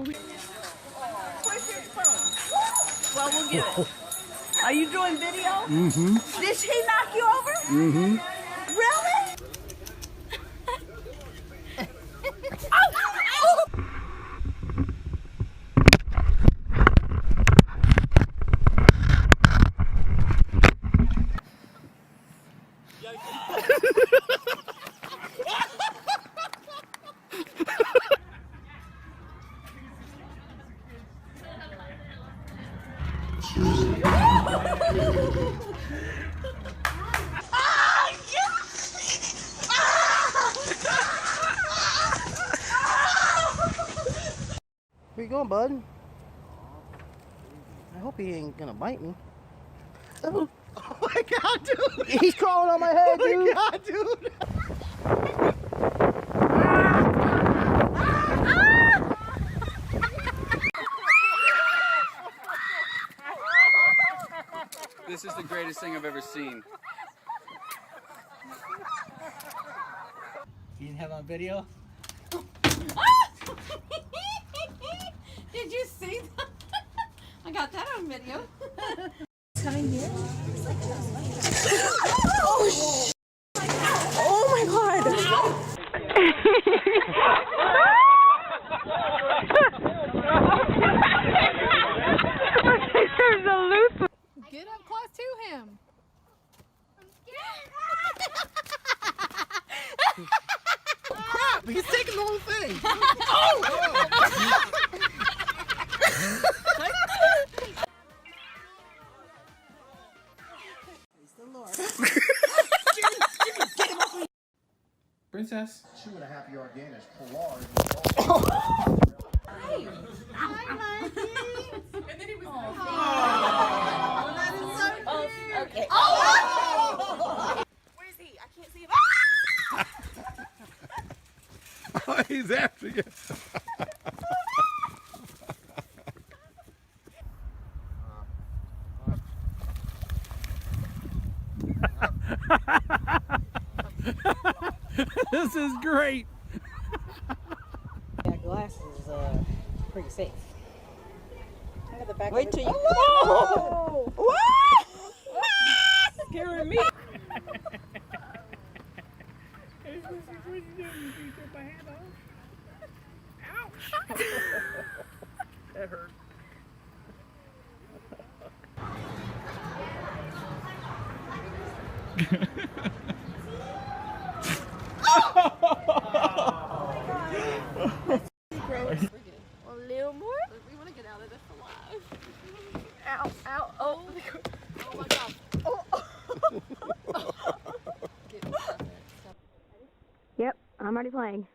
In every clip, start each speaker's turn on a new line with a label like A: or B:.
A: Where's your phone? Well, we'll get it. Are you doing video?
B: Mm-hmm.
A: Did she knock you over?
B: Mm-hmm.
A: Really?
B: Where you going, bud? I hope he ain't gonna bite me. Oh,
C: Oh my god, dude!
B: he's crawling on my head, dude!
C: Oh my god, dude!
D: This is the greatest thing I've ever seen.
C: You didn't have on video?
E: Did you see that? I got that on video.
A: Oh my god! There's a loose.
E: Get up close to him.
C: Crap! He's taking the whole thing!
D: Princess.
F: 2.5-yard gain as Pilar.
E: And then he was
A: Okay.
E: Where is he? I can't see him.
C: Oh, he's after you. This is great.
B: That glass is pretty safe. Look at the back.
A: Wait
B: of it.
A: till you.
B: Oh!
A: What? Scaring me.
C: That hurt.
E: A little more? We want to get out of this alive. Ow, ow, oh. Oh my god.
G: Yep, I'm already playing.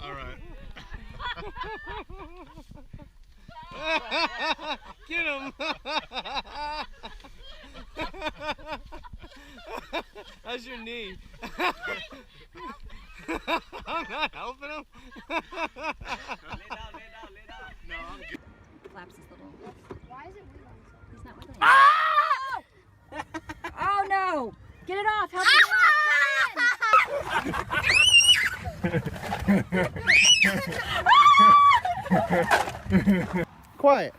C: All right. Get him! How's your knee? I'm not helping him. Lay down. No, I'm good.
G: Flaps his little.
E: Why is it wiggling?
G: He's not wiggling.
E: Ah!
G: Oh no! Get it off! Help me get
B: Quiet.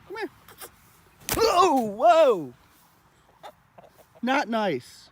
B: Come here. Whoa! Whoa! Not nice.